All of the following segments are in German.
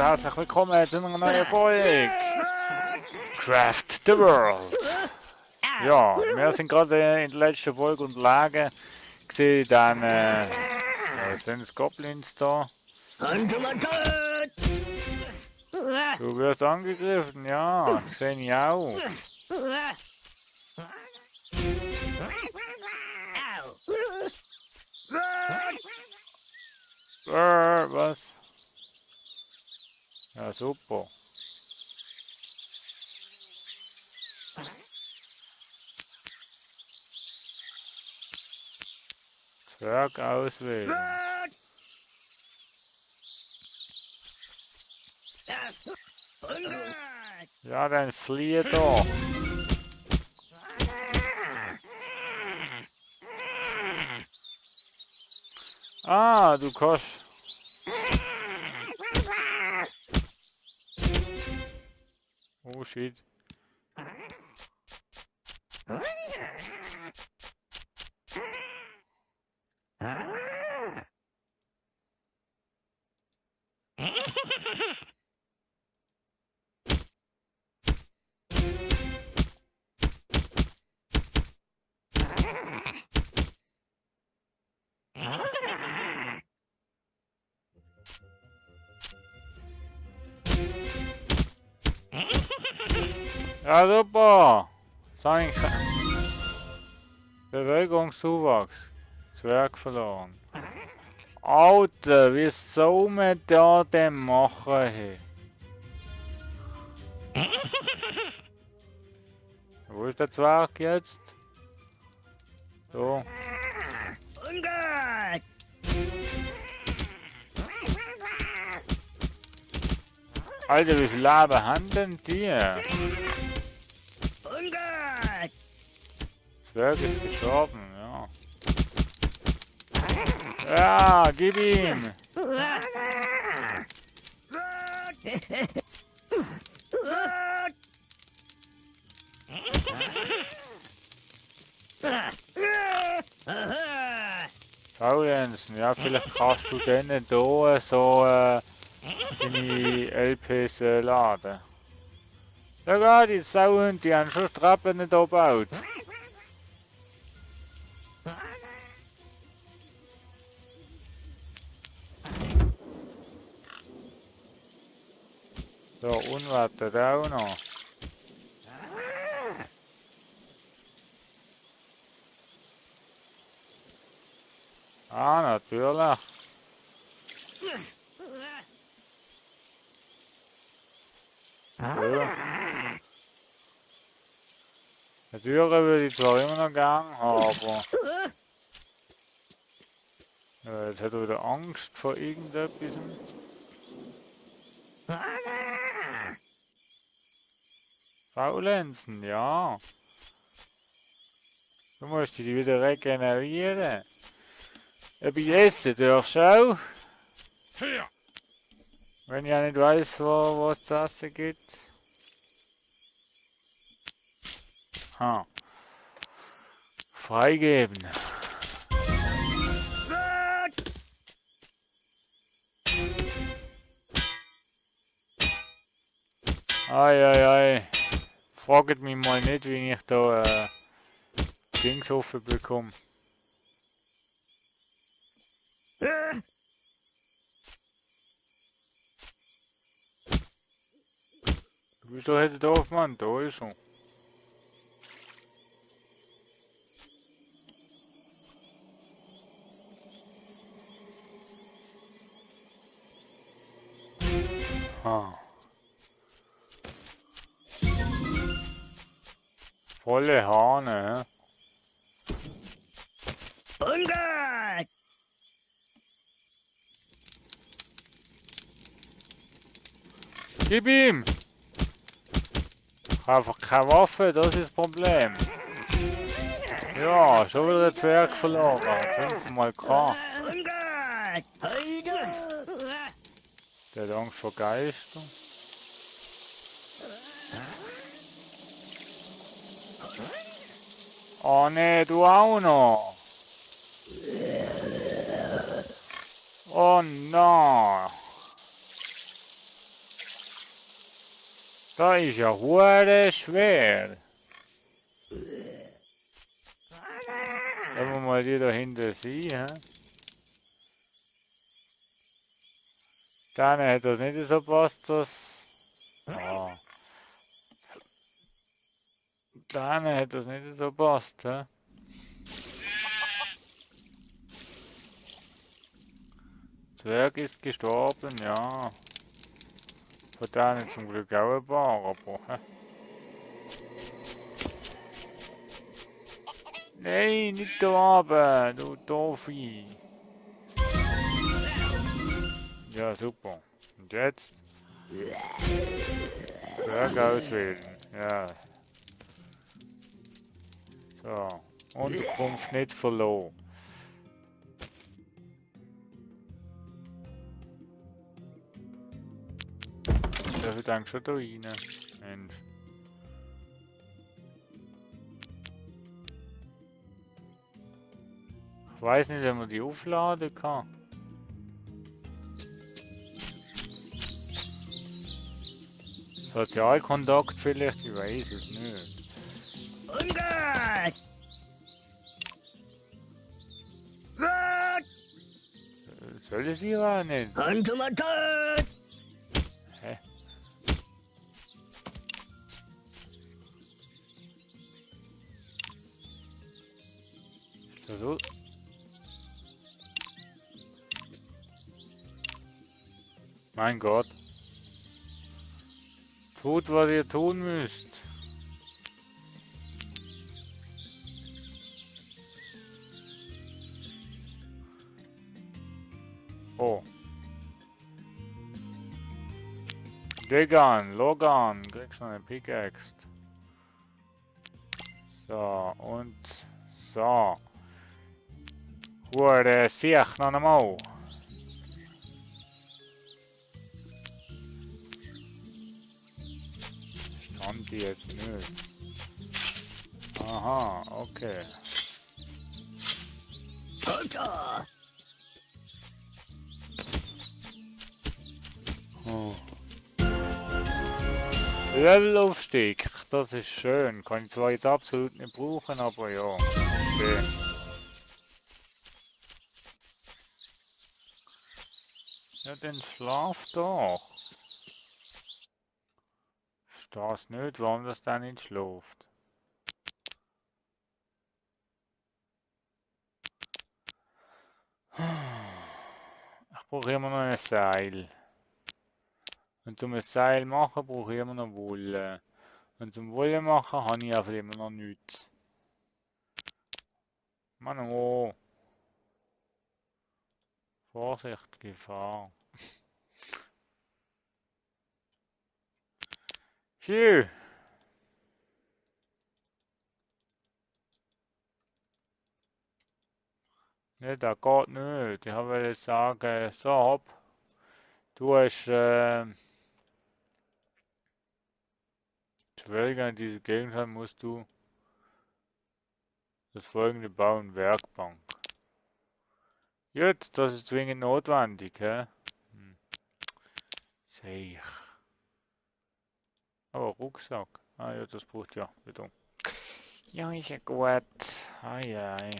herzlich willkommen zu einer neuen Folge Craft the World. Ja, wir sind gerade in der letzten Folge unterlegen. Gesehen dann, was sind das Goblins da? Du wirst angegriffen, ja, das sehe ich auch. Was? Ja, super. Zwerg auswählen. Ja, dann fliehe doch. Ah, du kannst. Oh shit. Ja, super. Bewegungszuwachs. Zwerg verloren. Alter, wie soll man da denn machen? Hey? Wo ist der Zwerg jetzt? So. Alter, wie viel Leben haben denn die? Zwerg ist gestorben, ja. Ja, gib ihm! Faulenzen, ja, vielleicht kannst du denen hier so deine LPs laden. Ja, die Sauhunde, die haben schon Treppen nicht gebaut. So, Unwetter auch noch. Ah, natürlich. Ja. Die Türe würde ich zwar immer noch gern haben, aber jetzt hat er wieder Angst vor irgendetwas. Faulenzen, ja. Du musst die wieder regenerieren. Ob ich essen darf, auch. Wenn ich ja nicht weiß, wo es zu essen gibt. Ha. Freigeben. Ei. Fragt mich mal nicht, wie ich da Dings offen bekomme. Du bist doch heute drauf, Mann. Da ist er. Ha. Volle Hahne, hä? Gib ihm! Einfach keine Waffe, das ist das Problem. Ja, schon wieder der Zwerg verloren. 5-mal K. Der hat Angst vor Geistern. Oh ne, du auch noch. Oh nein. Das ist ja hure schwer. Wenn wir mal die da hinten sehen, hä? Dann hat das nicht so passt, das. Ah. Dann hat das nicht so passt, hä? Zwerg ist gestorben, ja. Von denen zum Glück auch ein paar, aber. Hä? Nein, nicht da oben, du Doofi. Ja, super. Und jetzt? Zwerg auswählen. Ja. So. Unterkunft nicht verloren. Darf ich dann schon da rein? Mensch. Ich weiß nicht, wenn man die aufladen kann. Sozialkontakt vielleicht, ich weiß es nicht. Ungut! Soll ich sie auch nicht? Automatot! Hä? Ist das so? Mein Gott. Tut, was ihr tun müsst. Oh. Log on, kriegst du eine Pickaxe. So, und so. Hure Sicht noch einmal. Stand die jetzt nicht. Aha, okay. Auto! Oh. Levelaufstieg, das ist schön. Kann ich zwar jetzt absolut nicht brauchen, aber ja. Schön. Ja, dann schlaf doch. Ich weiß nicht, warum das dann nicht schläft. Ich brauche immer noch ein Seil. Und zum ein Seil machen brauche ich immer noch Wolle. Und zum Wolle machen habe ich einfach immer noch nichts. Mann, oh. Vorsicht, Gefahr. Phew. Ne, das geht nicht. Ich wollte sagen, so, hopp. Du hast Schwierige an diesem Gegenstand musst du das folgende bauen: Werkbank. Gut, das ist zwingend notwendig, hä? Sehe ich. Aber Rucksack. Ah ja, das braucht ja wieder. Ja, ist ja gut. Ai, ai.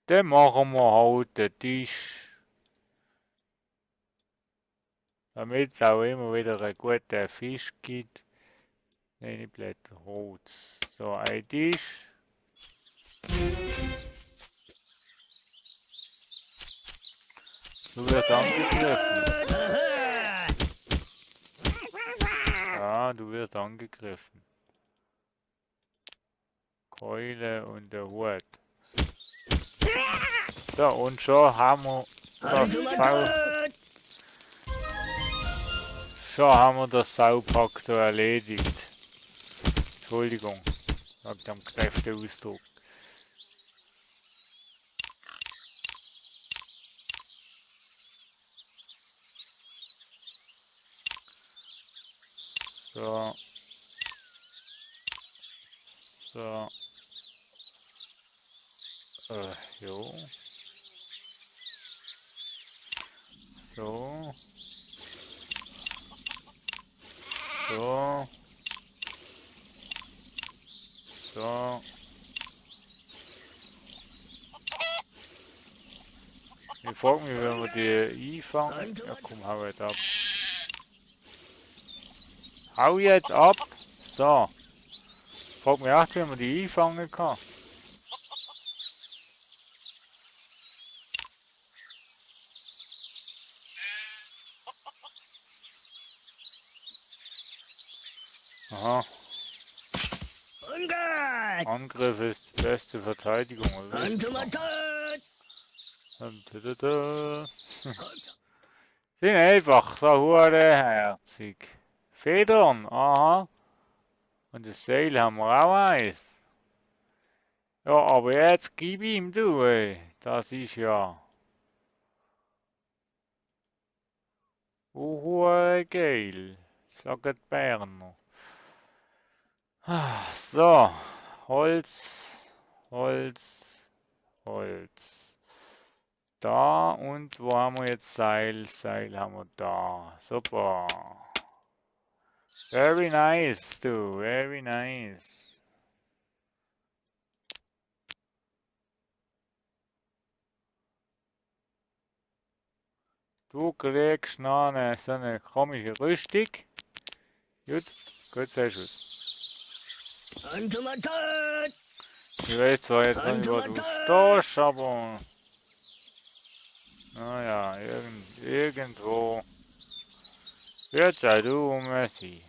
Dann machen wir halt den Tisch. Damit es auch immer wieder einen guten Fisch gibt. Nein, nicht Blätter, Holz. So, ein Tisch. Du wirst angegriffen. Ja, du wirst angegriffen. Keule und der Hut. So, und schon haben wir das Saupack da erledigt. Entschuldigung, wegen dem Kräfteausdruck. So. So. Jo. So. So. So. Ich frage mich, wenn wir die einfangen. Ja komm, hau jetzt ab. Hau jetzt ab! So. Frag mich echt, wie man die einfangen kann. Aha. Ungut. Angriff ist die beste Verteidigung, oder? Untomatot. Sind einfach so hurenherzig. Federn, aha. Und das Seil haben wir auch eins. Ja, aber jetzt gib ihm du, ey. Das ist ja. Geil. Sagt die Berner. So. Holz. Holz. Holz. Da und wo haben wir jetzt Seil? Seil haben wir da. Super. Very nice, du. Very nice. Du kriegst noch so eine komische Rüstung. Gut, gut, sehr gut. Untomatot. Ich weiß zwar jetzt nicht, wo du stehst, aber... Naja, irgendwo... Wird ja du sein.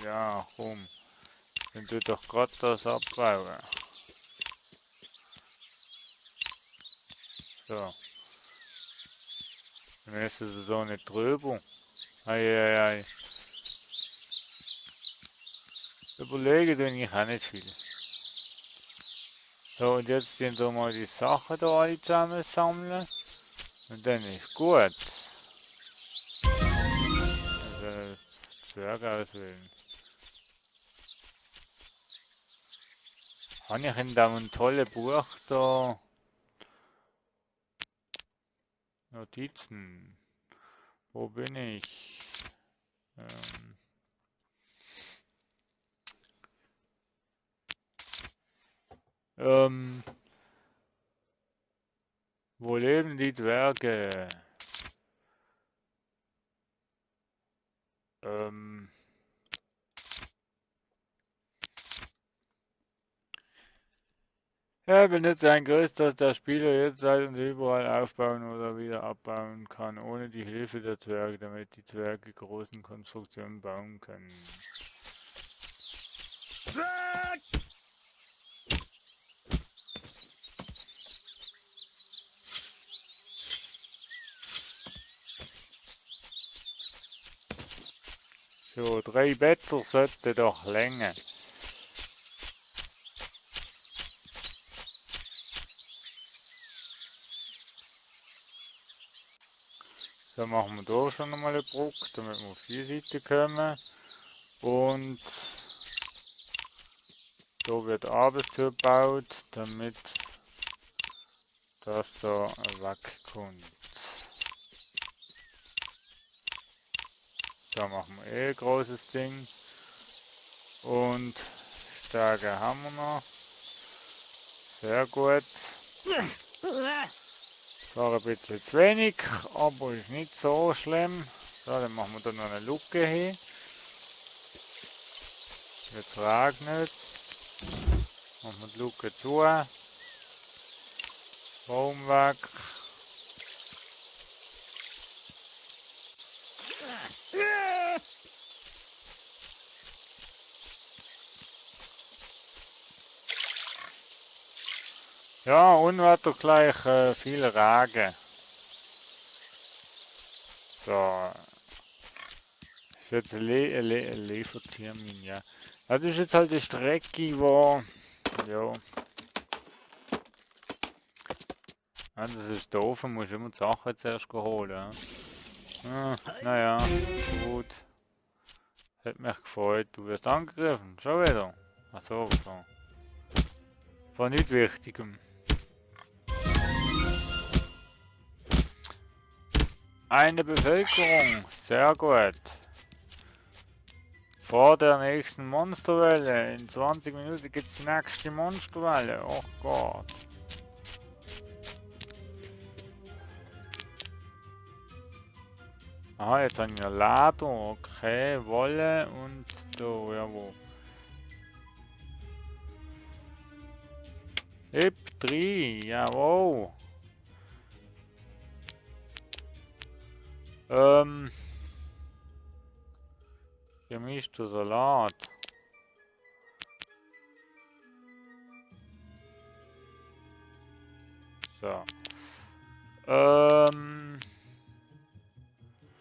Ja, komm. Dann tu doch grad das abbauen. So. Dann ist es so nicht drüber. Ei. Überlegen tue ich auch nicht viel. So, und jetzt sind wir mal die Sachen da alle zusammen sammeln. Und dann ist gut. Also, Zwerge auswählen. Habe ich in diesem tollen Buch da Notizen? Wo bin ich? Wo leben die Zwerge? Ja, benutze ein Gerüst, das der Spieler jederzeit und überall aufbauen oder wieder abbauen kann, ohne die Hilfe der Zwerge, damit die Zwerge großen Konstruktionen bauen können. So, 3 Better sollte doch länger. So, machen wir da schon nochmal eine Brücke, damit wir auf 4 Seiten kommen. Und da wird abends zugebaut, damit das da wegkommt. Da machen wir ein großes Ding. Und Stärke haben wir noch. Sehr gut. Zwar ein bisschen zu wenig, aber ist nicht so schlimm. So, dann machen wir da noch eine Luke hin. Jetzt regnet. Machen wir die Luke zu. Baum weg. Ja, Unwetter gleich viel Regen. So. Ist jetzt ein Liefertermin, ja. Das ist jetzt halt die Strecke, wo... Ja. Das ist doof, man muss immer die Sachen zuerst holen. Ja. Naja, gut. Hat mich gefreut. Du wirst angegriffen. Schon wieder. Achso, so. Von nichts Wichtigem. Eine Bevölkerung. Sehr gut. Vor der nächsten Monsterwelle. In 20 Minuten gibt es die nächste Monsterwelle. Oh Gott. Aha, jetzt habe ich ein Lader. Okay, Wolle und da, jawohl. Hip 3, jawohl. Gemischter Salat. So.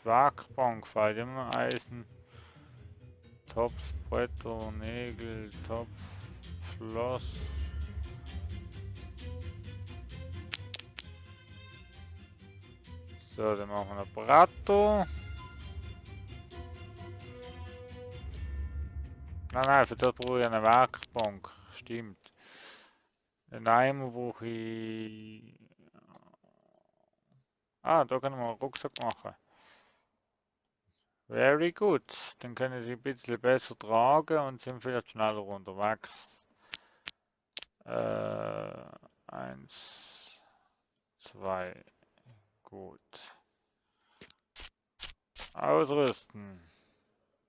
Werkbank, fällt immer Eisen. Topf, Bretter, Nägel, Topf, Floss. So, dann machen wir ein Bratto. Nein, für das brauche ich eine Werkbank. Stimmt. Den Eimer brauche ich. Ah, da können wir einen Rucksack machen. Very good. Dann können sie ein bisschen besser tragen und sind vielleicht schneller unterwegs. 1, 2. Gut. Ausrüsten.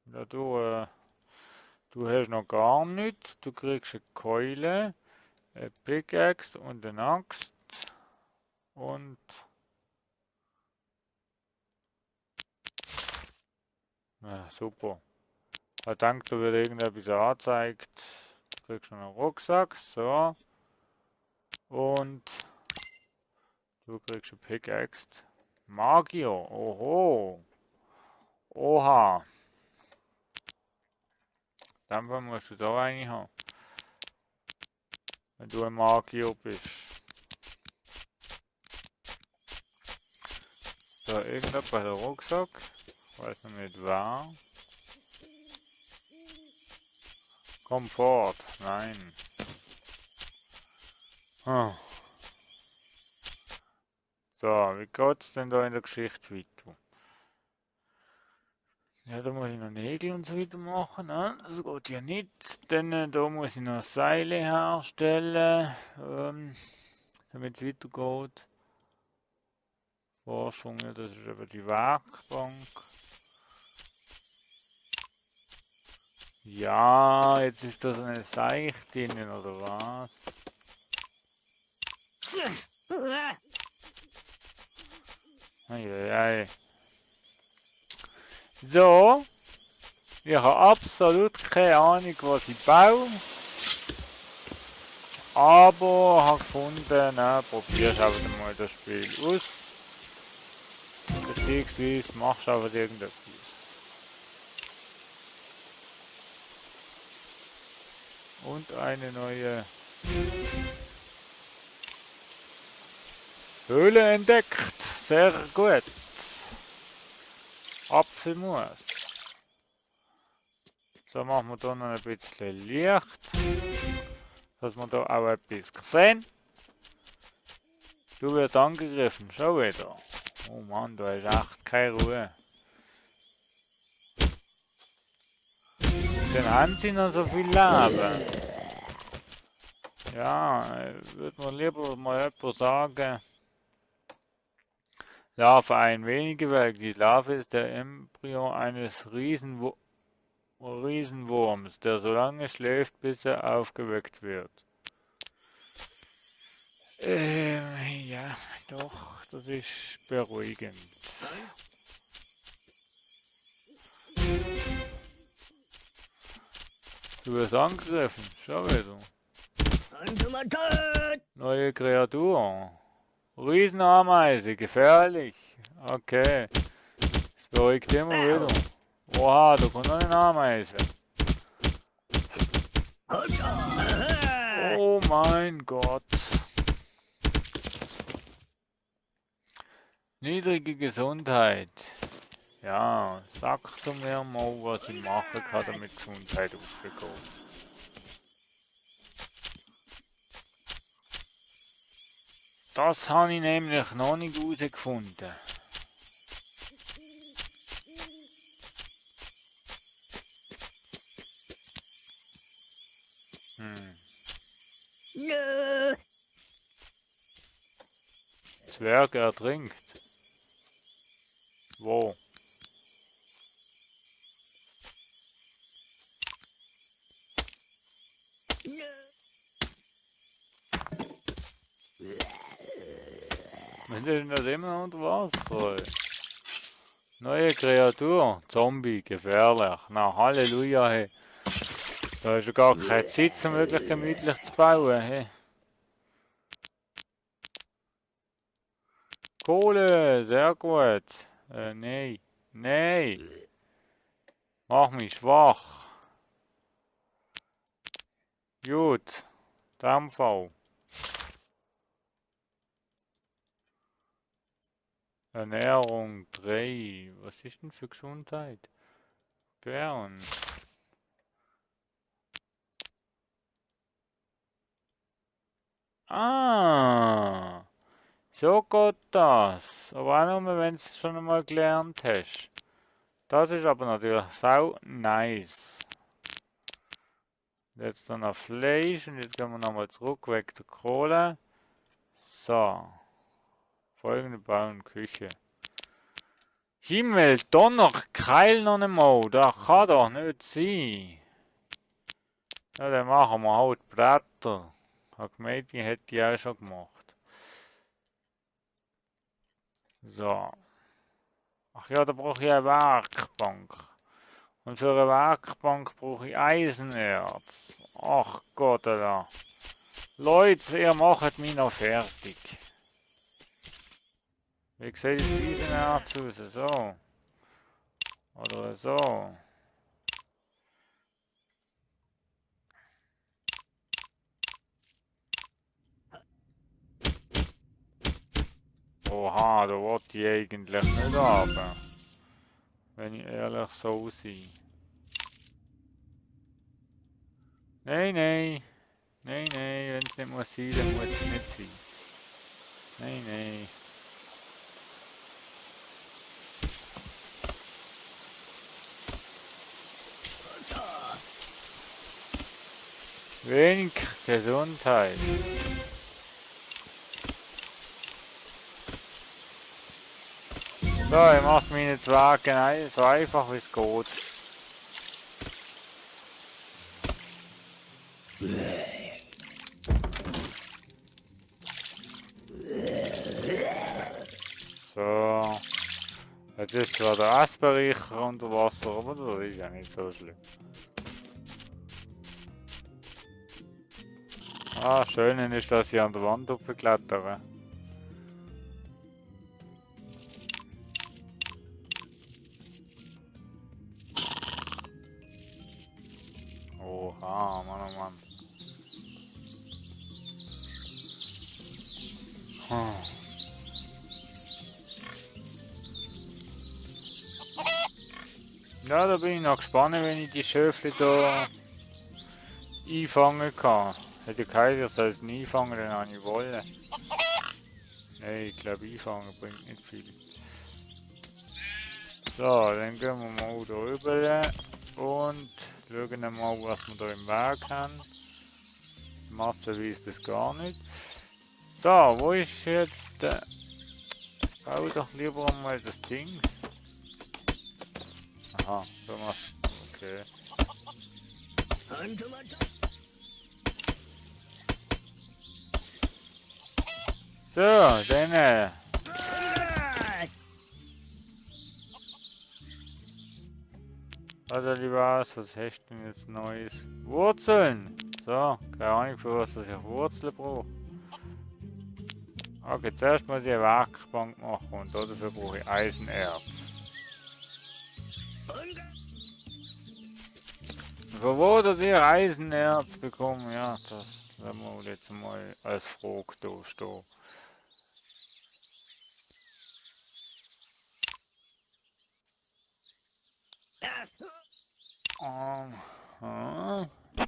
Ja, du hast noch gar nichts. Du kriegst eine Keule, eine Pickaxe und eine Axt. Und ja, super. Ich denke, da wird irgendetwas angezeigt. Du kriegst noch einen Rucksack. So. Und du kriegst eine Pickaxe. Magier. Oho. Oha. Dann musst du da eine haben. Wenn du ein Magier bist. So, irgendjemand hat einen Rucksack. Weiß noch nicht wer. Komfort. Nein. Ah. So, wie geht's denn da in der Geschichte weiter? Ja, da muss ich noch Nägel und so weiter machen. Ne? Das geht ja nicht. Dann da muss ich noch Seile herstellen, damit es weitergeht. Forschung, ja, das ist eben die Werkbank. Ja, jetzt ist das eine Seicht drinnen, oder was? Eieiei. So, ich habe absolut keine Ahnung, was ich baue. Aber habe gefunden, probierst einfach mal das Spiel aus. Beziehungsweise machst du einfach irgendetwas. Und eine neue Höhle entdeckt. Sehr gut. Apfelmus. So machen wir da noch ein bisschen Licht. Dass wir da auch etwas sehen. Du wirst angegriffen, schon wieder. Oh Mann, da ist echt keine Ruhe. Dann haben sie noch so viel Leben. Ja, würde mir lieber mal jemand sagen. Larve ein wenige Werk. Die Larve ist der Embryo eines Riesenwurms, der so lange schläft, bis er aufgeweckt wird. Ja, doch, das ist beruhigend. Du wirst angegriffen, schau wieder. Neue Kreatur. Riesenameise, gefährlich. Okay. Das beruhigt immer wieder. Oha, da kommt noch eine Ameise. Oh mein Gott. Niedrige Gesundheit. Ja, sag du mir mal, was ich machen kann, damit Gesundheit aufgeht. Das habe ich nämlich noch nicht herausgefunden. Nö. Zwerg ertrinkt. Wo? Nö. Wir sind das immer unter Wasser. Neue Kreatur. Zombie. Gefährlich. Na, Halleluja, hey. Da ist ja gar keine Zeit, um wirklich gemütlich zu bauen, hey. Kohle, sehr gut. Nee. Nee. Mach mich schwach. Gut. Dampfau. Ernährung 3. Was ist denn für Gesundheit? Bären. Ah. So geht das. Aber auch nur, wenn du es schon einmal gelernt hast. Das ist aber natürlich sau nice. Jetzt dann noch Fleisch und jetzt gehen wir nochmal zurück weg der Kohle. So. Folgende bauen Küche. Himmel, Donner, Keil noch einmal. Das kann doch nicht sein. Ja, dann machen wir halt Bretter. Ich gemeint, die hätte ich auch schon gemacht. So. Ach ja, da brauche ich eine Werkbank. Und für eine Werkbank brauche ich Eisenerz. Ach Gott, Alter. Leute, ihr macht mich noch fertig. Wie sieht das Eisenerz aus? So. Oder so. Oha, da wollte ich eigentlich nicht haben. Wenn ich ehrlich so sehe. Nein, nein. Nein, nein, wenn es nicht muss sein, dann muss es nicht sein. Nein, nein. Wenig Gesundheit. So, ich mache meine Zwerge so einfach wie es geht. So. Jetzt ist zwar der Essbereicher unter Wasser, aber das ist ja nicht so schlimm. Ah, schön ist, dass ich an der Wand hochklettere. Oha, Mann, oh Mann. Ja, da bin ich noch gespannt, wenn ich die Schöfle da einfangen kann. Hätte keiner soll es nie einfangen, dann habe ich wollen. Nein, ich glaube einfangen bringt nicht viel. So, dann gehen wir mal da rüber und schauen mal, was wir da im Weg haben. Masse weiß das gar nicht. So, wo ist jetzt der... Bau doch lieber mal das Ding. Aha, so machst du. Okay. So, dann... Also lieber aus, was hast du denn jetzt Neues? Wurzeln! So, keine Ahnung für was ich Wurzeln brauche. Okay, zuerst muss ich eine Werkbank machen und dafür brauche ich Eisenerz. Von wo dass ich Eisenerz bekomme, ja, das werden wir jetzt mal als Frage da stehen.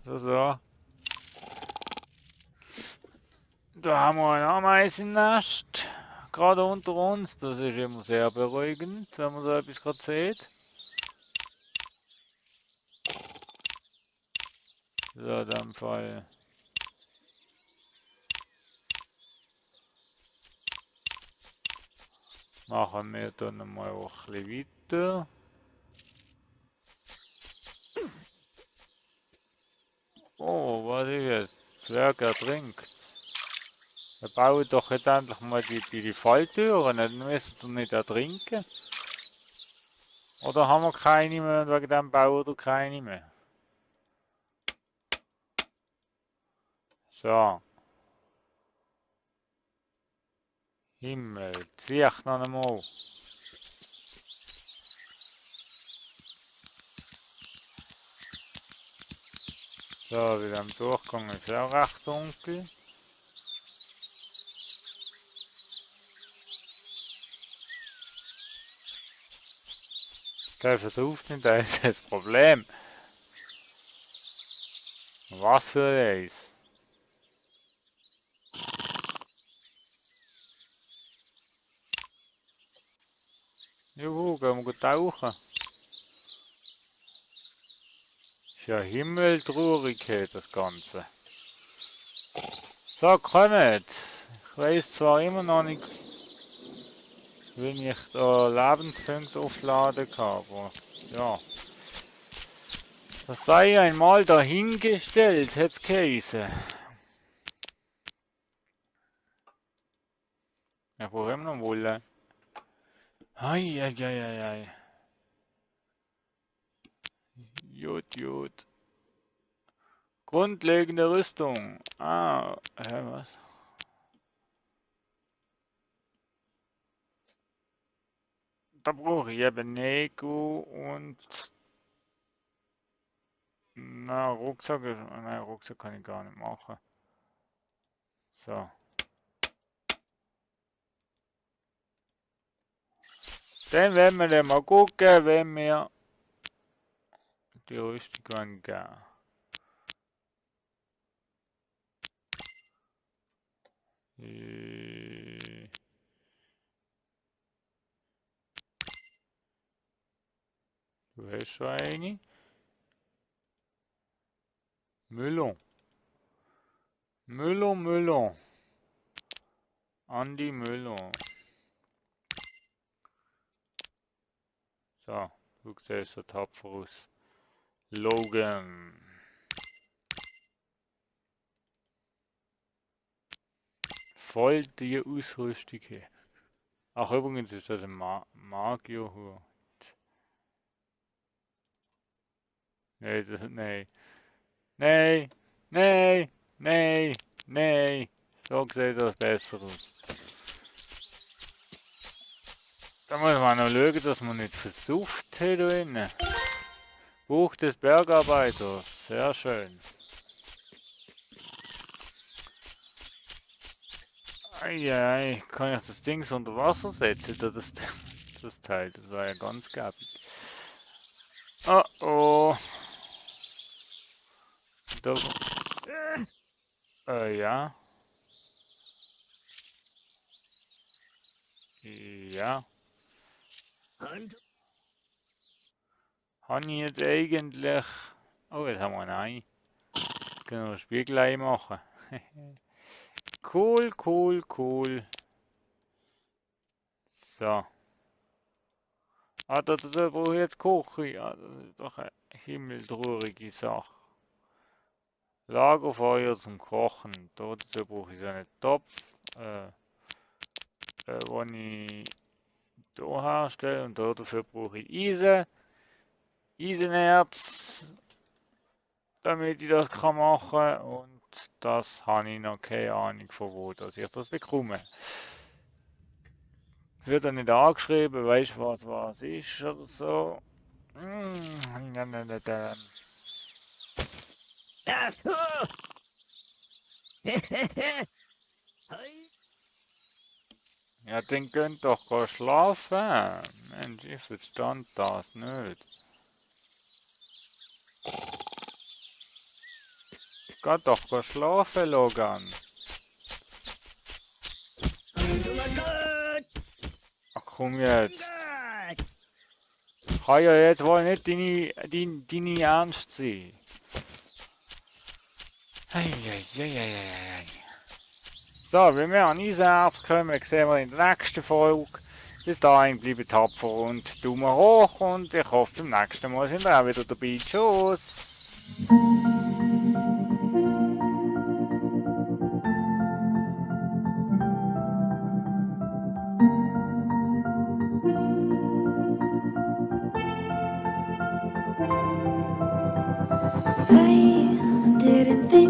So. Da haben wir ein Ameisennest, gerade unter uns. Das ist immer sehr beruhigend, wenn man so etwas gerade sieht. So, in dem Fall. Machen wir dann mal auch ein bisschen weiter. Oh, was ist jetzt? Zwerg ertrinkt. Wir bauen doch jetzt endlich mal die Falltüren, dann müssen wir nicht ertrinken. Oder haben wir keine mehr und wegen dem bauen wir keine mehr? So. Himmel, zieh ich noch einmal. So, wieder am Durchgang ist auch recht dunkel. Der versucht nicht, das ist das Problem. Was für eins? Juhu, gehen wir gut tauchen. Ist ja himmeltraurig hier, das Ganze. So, kommt. Ich weiß zwar immer noch nicht, wie ich da Lebenspunkte aufladen kann, aber ja. Das sei einmal dahingestellt, hätte es geheißen. Ich brauche immer noch Wolle. Ei. Gut. Grundlegende Rüstung. Ah, was? Da brauche ich eben Nego und... Na, Rucksack ist... Nein, Rucksack kann ich gar nicht machen. So. Dann werden wir dann mal gucken, wenn wir die Rüstung geben. Du hast schon eine. Müller. Andi Müller. So, du siehst so tapfer aus. Logan. Voll die Ausrüstung hier. Ach, übrigens ist das ein Magierhut. Nee. So sieht das besser aus. Da muss man noch schauen, dass man nicht versucht hier drinnen. Buch des Bergarbeiters. Sehr schön. Eieiei, kann ich das Ding so unter Wasser setzen? Oder das Teil, das war ja ganz gäbig. Oh. Da, ja. Ja. Und Habe ich jetzt eigentlich... Oh, jetzt haben wir einen Ei. Können wir ein Spiegelei machen. Cool. So. Ah, da brauche ich jetzt kochen. Ja, das ist doch eine himmeltraurige Sache. Lagerfeuer zum Kochen. Dazu brauche ich so einen Topf, den ich hier herstelle. Und dafür brauche ich Eisenerz, damit ich das machen kann. Und das habe ich noch keine Ahnung von wo, dass ich das bekomme. Wird dann nicht angeschrieben, weißt du was ist oder so. Ja, dann könnt doch go schlafen. Mensch, ich verstand das nicht. Geht doch go schlafen, Logan. Ach komm jetzt. Kann ja jetzt wohl nicht deine Ernst sein. Eieieiei. So, wenn wir an Eisenherz kommen, sehen wir in der nächsten Folge. Bis dahin bleibt tapfer und Daumen hoch und ich hoffe, beim nächsten Mal sind wir auch wieder dabei. Tschüss! I didn't think